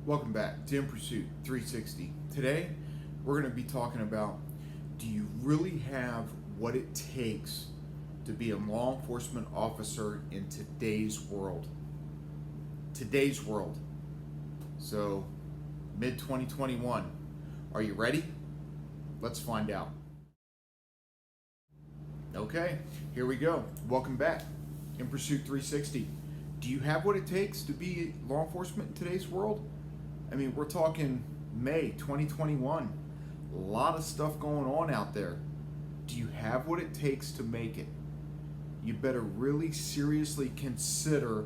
Welcome back to In Pursuit 360. Today, we're going to be talking about, do you really have what it takes to be a law enforcement officer in today's world? Today's world. So, mid-2021. Are you ready? Let's find out. Okay, here we go. Welcome back. In Pursuit 360. Do you have what it takes to be law enforcement in today's world? I mean, we're talking May 2021. A lot of stuff going on out there. Do you have what it takes to make it? You better really seriously consider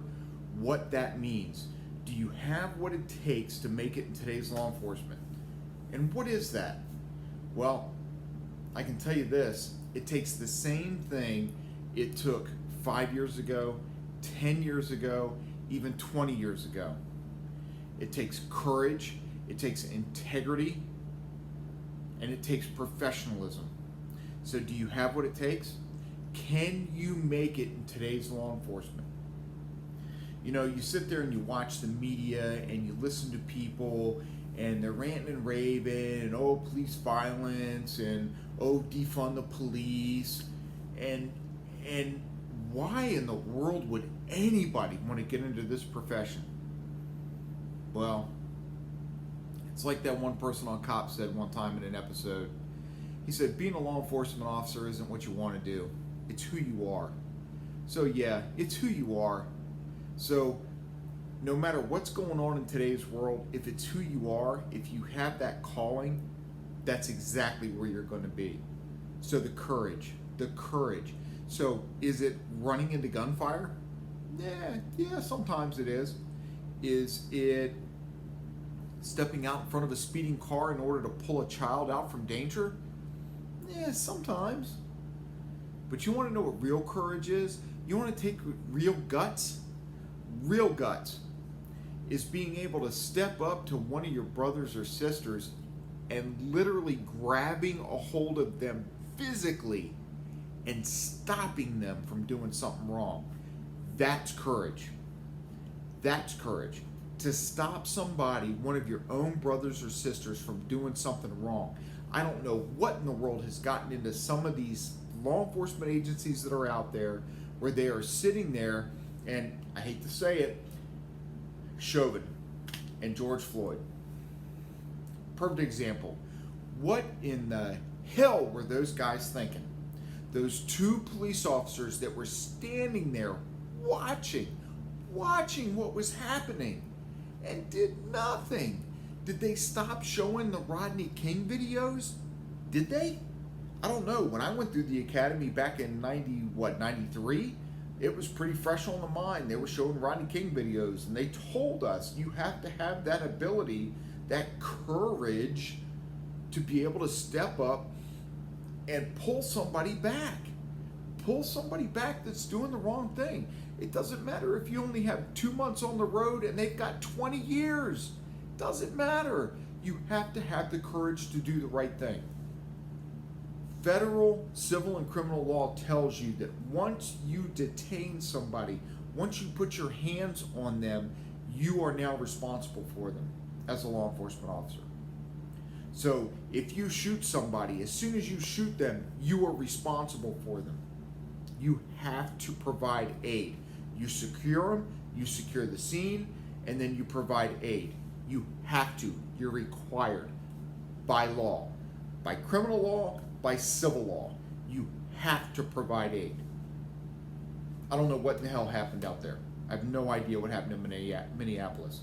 what that means. Do you have what it takes to make it in today's law enforcement? And what is that? Well, I can tell you this. It takes the same thing it took 5 years ago, 10 years ago, even 20 years ago. It takes courage, it takes integrity, and it takes professionalism. So do you have what it takes? Can you make it in today's law enforcement? You know, you sit there and you watch the media and you listen to people and they're ranting and raving and oh, police violence and oh, defund the police and why in the world would anybody want to get into this profession? Well, it's like that one person on Cop said one time in an episode. He said, being a law enforcement officer isn't what you want to do. It's who you are. So yeah, it's who you are. So no matter what's going on in today's world, if it's who you are, if you have that calling, that's exactly where you're going to be. So the courage. So is it running into gunfire? Yeah, sometimes it is. Is it stepping out in front of a speeding car in order to pull a child out from danger? Yeah, sometimes. But you want to know what real courage is? You want to take real guts? Real guts is being able to step up to one of your brothers or sisters and literally grabbing a hold of them physically and stopping them from doing something wrong. That's courage. That's courage. To stop somebody, one of your own brothers or sisters, from doing something wrong. I don't know what in the world has gotten into some of these law enforcement agencies that are out there where they are sitting there, and I hate to say it, Chauvin and George Floyd. Perfect example. What in the hell were those guys thinking? Those two police officers that were standing there watching what was happening and did nothing. Did they stop showing the Rodney King videos? Did they? I don't know. When I went through the academy back in 93, it was pretty fresh on the mind. They were showing Rodney King videos and they told us you have to have that ability, that courage to be able to step up and pull somebody back. Pull somebody back that's doing the wrong thing. It doesn't matter if you only have 2 months on the road and they've got 20 years. Doesn't matter. You have to have the courage to do the right thing. Federal civil and criminal law tells you that once you detain somebody, once you put your hands on them, you are now responsible for them as a law enforcement officer. So if you shoot somebody, as soon as you shoot them, you are responsible for them. You have to provide aid. You secure them, you secure the scene, and then you provide aid. You have to. You're required by law, by criminal law, by civil law. You have to provide aid. I don't know what the hell happened out there. I have no idea what happened in Minneapolis.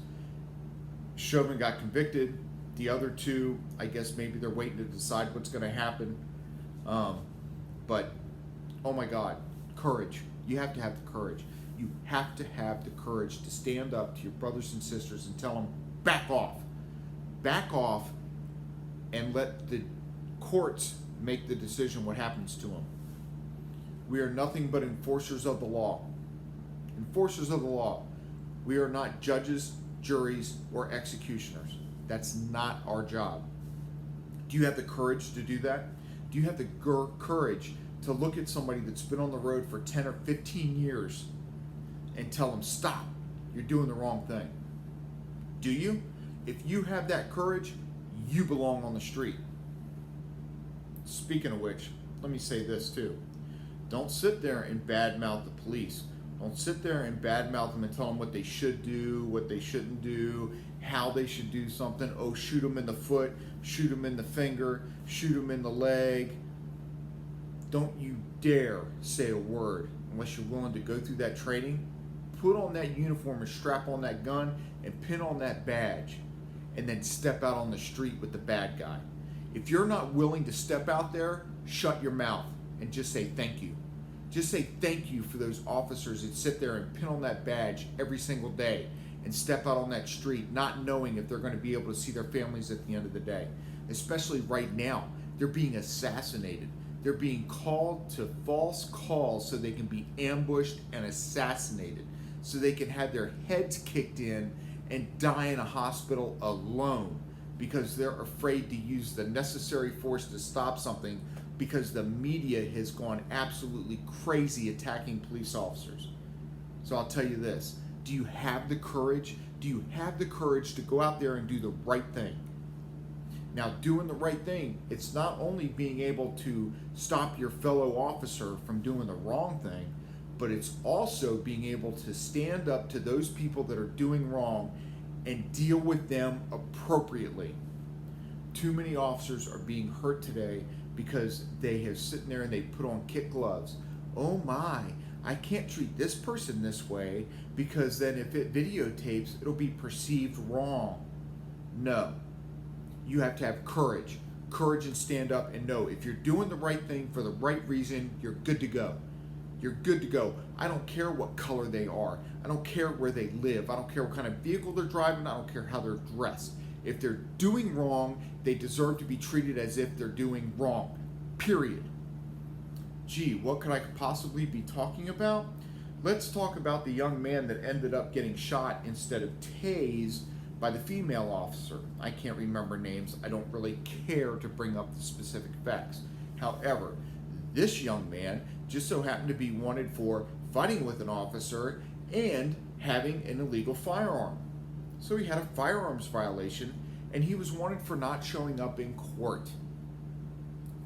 Chauvin got convicted. The other two, I guess maybe they're waiting to decide what's going to happen. But, oh my God, courage. You have to have the courage. You have to have the courage to stand up to your brothers and sisters and tell them, back off. Back off and let the courts make the decision what happens to them. We are nothing but enforcers of the law. Enforcers of the law. We are not judges, juries, or executioners. That's not our job. Do you have the courage to do that? Do you have the courage to look at somebody that's been on the road for 10 or 15 years and tell them, stop, you're doing the wrong thing? Do you? If you have that courage, you belong on the street. Speaking of which, let me say this too. Don't sit there and badmouth the police. Don't sit there and badmouth them and tell them what they should do, what they shouldn't do, how they should do something. Oh, shoot them in the foot, shoot them in the finger, shoot them in the leg. Don't you dare say a word unless you're willing to go through that training. Put on that uniform and strap on that gun and pin on that badge, and then step out on the street with the bad guy. If you're not willing to step out there, shut your mouth and just say thank you. Just say thank you for those officers that sit there and pin on that badge every single day and step out on that street not knowing if they're going to be able to see their families at the end of the day. Especially right now, they're being assassinated. They're being called to false calls so they can be ambushed and assassinated, so they can have their heads kicked in and die in a hospital alone because they're afraid to use the necessary force to stop something because the media has gone absolutely crazy attacking police officers. So I'll tell you this, do you have the courage? Do you have the courage to go out there and do the right thing? Now, doing the right thing, it's not only being able to stop your fellow officer from doing the wrong thing, but it's also being able to stand up to those people that are doing wrong and deal with them appropriately. Too many officers are being hurt today because they have sitting there and they put on kid gloves. Oh my, I can't treat this person this way because then if it videotapes, it'll be perceived wrong. No, you have to have courage and stand up and know if you're doing the right thing for the right reason, you're good to go. You're good to go. I don't care what color they are. I don't care where they live. I don't care what kind of vehicle they're driving. I don't care how they're dressed. If they're doing wrong, they deserve to be treated as if they're doing wrong. Period. Gee, what could I possibly be talking about? Let's talk about the young man that ended up getting shot instead of tased by the female officer. I can't remember names. I don't really care to bring up the specific facts. However, this young man just so happened to be wanted for fighting with an officer and having an illegal firearm. So he had a firearms violation and he was wanted for not showing up in court.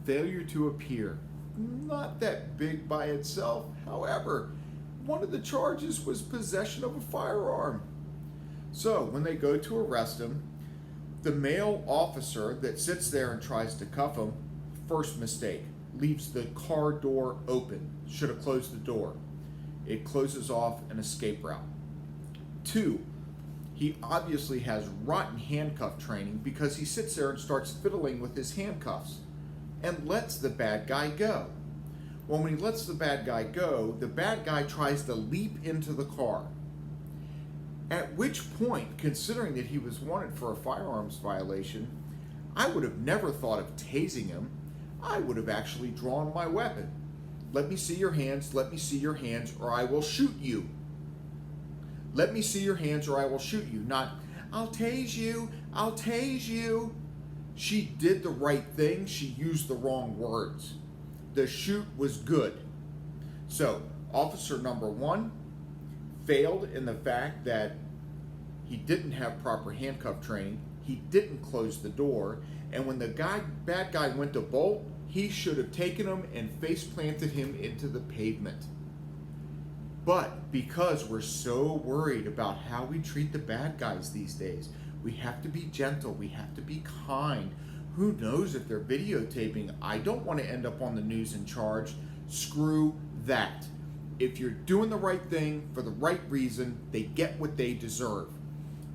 Failure to appear. Not that big by itself. However, one of the charges was possession of a firearm. So when they go to arrest him, the male officer that sits there and tries to cuff him, first mistake, leaves the car door open. Should have closed the door. It closes off an escape route. 2, he obviously has rotten handcuff training because he sits there and starts fiddling with his handcuffs and lets the bad guy go. Well, when he lets the bad guy go, the bad guy tries to leap into the car. At which point, considering that he was wanted for a firearms violation, I would have never thought of tasing him. I would have actually drawn my weapon. Let me see your hands, let me see your hands, or I will shoot you. Let me see your hands or I will shoot you. Not, I'll tase you, I'll tase you. She did the right thing, she used the wrong words. The shoot was good. So, officer number 1 failed in the fact that he didn't have proper handcuff training, he didn't close the door, and when the bad guy went to bolt, he should have taken him and face planted him into the pavement. But because we're so worried about how we treat the bad guys these days, we have to be gentle, we have to be kind. Who knows if they're videotaping? I don't want to end up on the news and charged. Screw that. If you're doing the right thing for the right reason, they get what they deserve.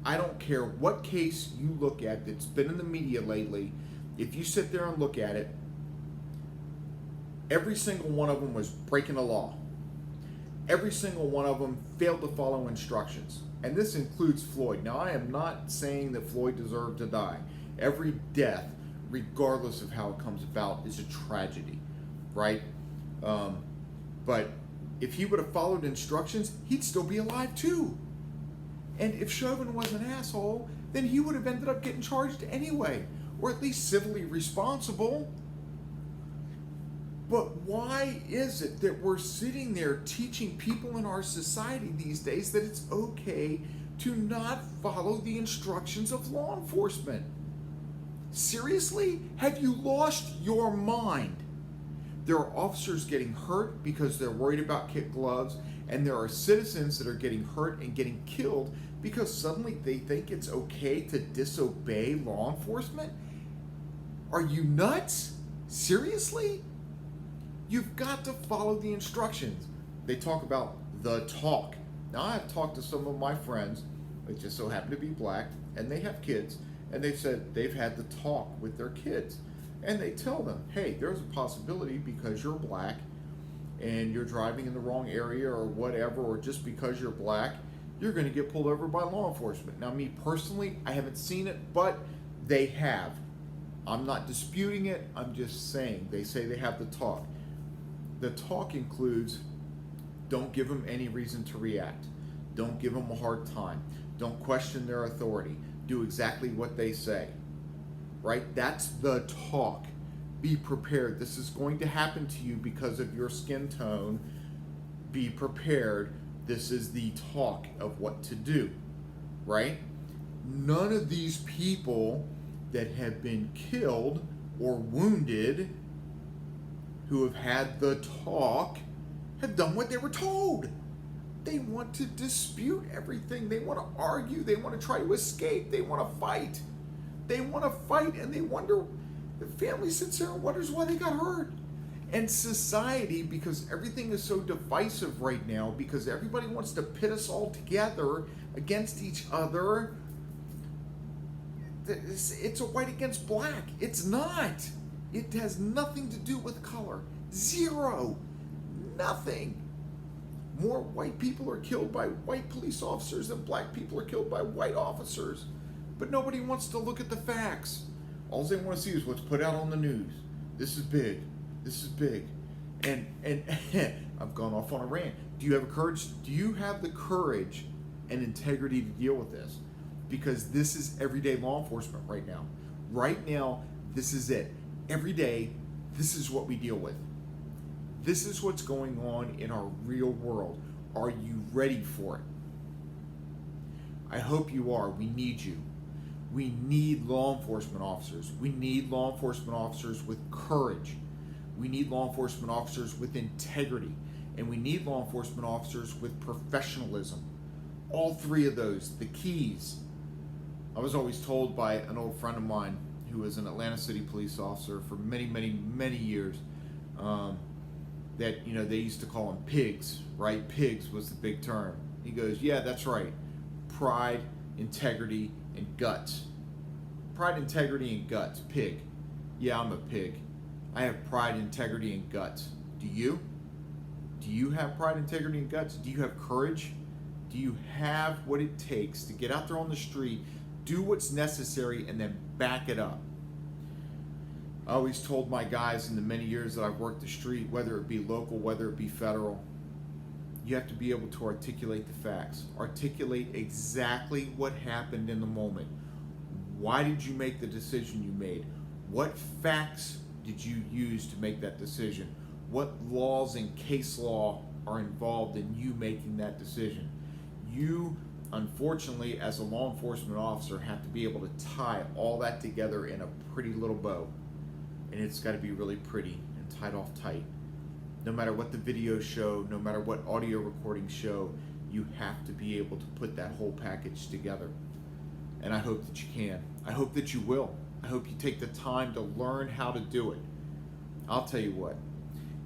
I don't care what case you look at that's been in the media lately. If you sit there and look at it, every single one of them was breaking the law. Every single one of them failed to follow instructions. And this includes Floyd. Now, I am not saying that Floyd deserved to die. Every death, regardless of how it comes about, is a tragedy, right? But if he would have followed instructions, he'd still be alive too. And if Chauvin was an asshole, then he would have ended up getting charged anyway, or at least civilly responsible. But why is it that we're sitting there teaching people in our society these days that it's okay to not follow the instructions of law enforcement. Seriously? Have you lost your mind? There are officers getting hurt because they're worried about kid gloves, and there are citizens that are getting hurt and getting killed because suddenly they think it's okay to disobey law enforcement? Are you nuts? Seriously? You've got to follow the instructions. They talk about the talk. Now, I've talked to some of my friends, they just so happen to be black, and they have kids, and they've said they've had the talk with their kids. And they tell them, hey, there's a possibility because you're black and you're driving in the wrong area or whatever, or just because you're black, you're going to get pulled over by law enforcement. Now, me personally, I haven't seen it, but they have. I'm not disputing it. I'm just saying. They say they have the talk. The talk includes, don't give them any reason to react. Don't give them a hard time. Don't question their authority. Do exactly what they say. Right? That's the talk. Be prepared. This is going to happen to you because of your skin tone. Be prepared. This is the talk of what to do. Right? None of these people that have been killed or wounded who have had the talk have done what they were told. They want to dispute everything. They want to argue. They want to try to escape. They want to fight. They want to fight, and they wonder, the family sits there and wonders why they got hurt. And society, because everything is so divisive right now, because everybody wants to pit us all together against each other, it's a white against black. It's not. It has nothing to do with color. Zero. Nothing. More white people are killed by white police officers than black people are killed by white officers. But nobody wants to look at the facts. All they want to see is what's put out on the news. This is big. This is big. And I've gone off on a rant. Do you have courage? Do you have the courage and integrity to deal with this? Because this is everyday law enforcement right now. Right now, this is it. Every day, this is what we deal with. This is what's going on in our real world. Are you ready for it? I hope you are. We need you. We need law enforcement officers. We need law enforcement officers with courage. We need law enforcement officers with integrity. And we need law enforcement officers with professionalism. All three of those, the keys. I was always told by an old friend of mine who was an Atlanta City police officer for many, many, many years, that, they used to call them pigs, right? Pigs was the big term. He goes, yeah, that's right. Pride, integrity, and guts. Pride, integrity, and guts. Pig. Yeah, I'm a pig. I have pride, integrity, and guts. Do you? Do you have pride, integrity, and guts? Do you have courage? Do you have what it takes to get out there on the street, do what's necessary, and then back it up? I always told my guys in the many years that I've worked the street, whether it be local, whether it be federal, you have to be able to articulate the facts. Articulate exactly what happened in the moment. Why did you make the decision you made? What facts did you use to make that decision? What laws and case law are involved in you making that decision? You, unfortunately, as a law enforcement officer, have to be able to tie all that together in a pretty little bow. And it's got to be really pretty and tied off tight. No matter what the videos show, no matter what audio recordings show, you have to be able to put that whole package together. And I hope that you can. I hope that you will. I hope you take the time to learn how to do it. I'll tell you what,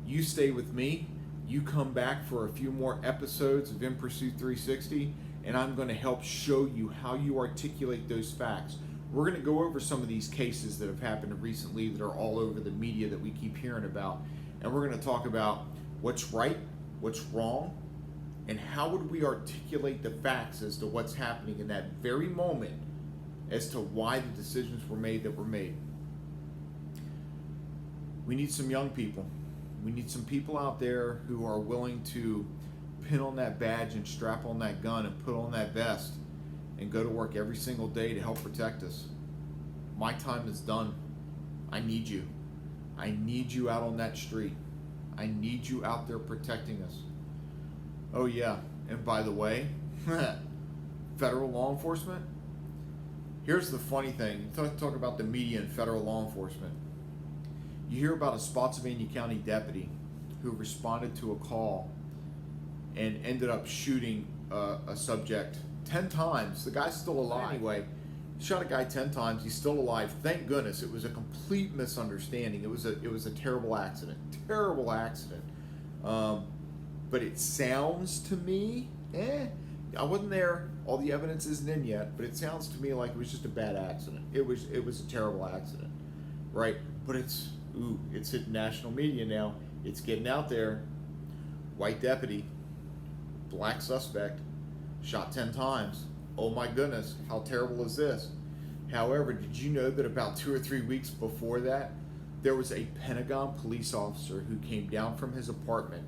you stay with me, you come back for a few more episodes of In Pursuit 360, and I'm going to help show you how you articulate those facts. We're going to go over some of these cases that have happened recently that are all over the media that we keep hearing about. And we're going to talk about what's right, what's wrong, and how would we articulate the facts as to what's happening in that very moment as to why the decisions were made that were made. We need some young people. We need some people out there who are willing to pin on that badge and strap on that gun and put on that vest and go to work every single day to help protect us. My time is done. I need you. I need you out on that street. I need you out there protecting us. Oh yeah, and by the way, federal law enforcement. Here's the funny thing. You talk about the media and federal law enforcement. You hear about a Spotsylvania County deputy who responded to a call and ended up shooting a subject 10 times. The guy's still alive. Anyway, shot a guy 10 times. He's still alive. Thank goodness. It was a complete misunderstanding. It was a terrible accident. Terrible accident. But it sounds to me, I wasn't there. All the evidence isn't in yet, but it sounds to me like it was just a bad accident. It was a terrible accident, right? But it's hitting national media now. It's getting out there. White deputy, black suspect, shot 10 times. Oh my goodness, how terrible is this? However, did you know that about 2 or 3 weeks before that, there was a Pentagon police officer who came down from his apartment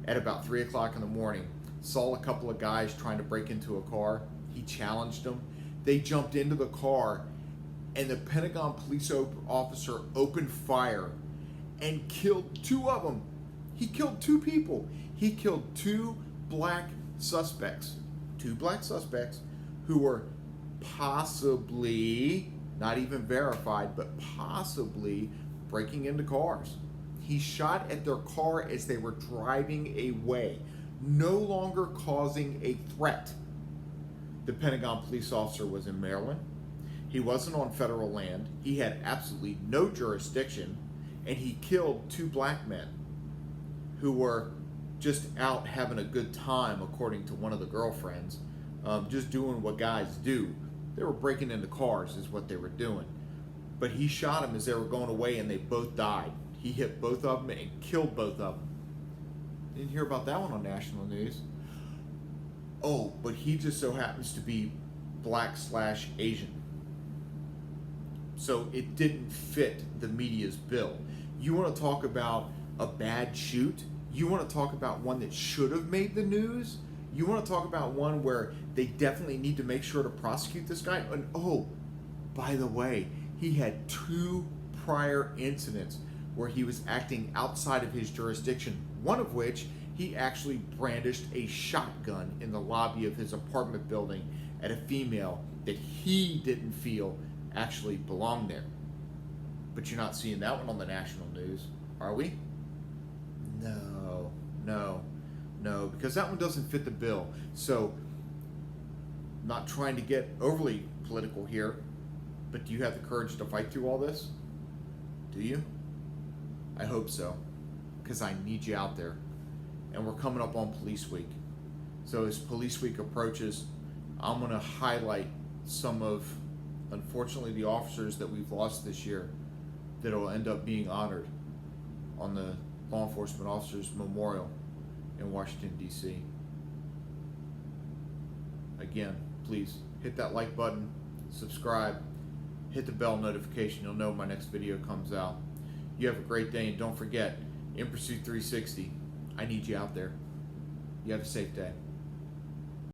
at about 3 o'clock in the morning, saw a couple of guys trying to break into a car. He challenged them. They jumped into the car, and the Pentagon police officer opened fire and killed 2 of them. He killed 2 people. He killed 2 black suspects. 2 black suspects who were possibly, not even verified, but possibly breaking into cars. He shot at their car as they were driving away, no longer causing a threat. The Pentagon police officer was in Maryland. He wasn't on federal land. He had absolutely no jurisdiction, and he killed 2 black men who were just out having a good time, according to one of the girlfriends, just doing what guys do. They were breaking into cars is what they were doing. But he shot them as they were going away, and they both died. He hit both of them and killed both of them. Didn't hear about that one on national news. Oh, but he just so happens to be black/Asian. So it didn't fit the media's bill. You want to talk about a bad shoot? You want to talk about one that should have made the news? You want to talk about one where they definitely need to make sure to prosecute this guy? And oh, by the way, he had 2 prior incidents where he was acting outside of his jurisdiction, one of which he actually brandished a shotgun in the lobby of his apartment building at a female that he didn't feel actually belonged there. But you're not seeing that one on the national news, are we? No, because that one doesn't fit the bill. So, not trying to get overly political here, but do you have the courage to fight through all this? Do you? I hope so, because I need you out there. And we're coming up on Police Week. So as Police Week approaches, I'm going to highlight some of, unfortunately, the officers that we've lost this year that will end up being honored on the Law Enforcement Officers Memorial in Washington, D.C. Again, please hit that like button, subscribe, hit the bell notification. You'll know when my next video comes out. You have a great day, and don't forget, In Pursuit 360, I need you out there. You have a safe day.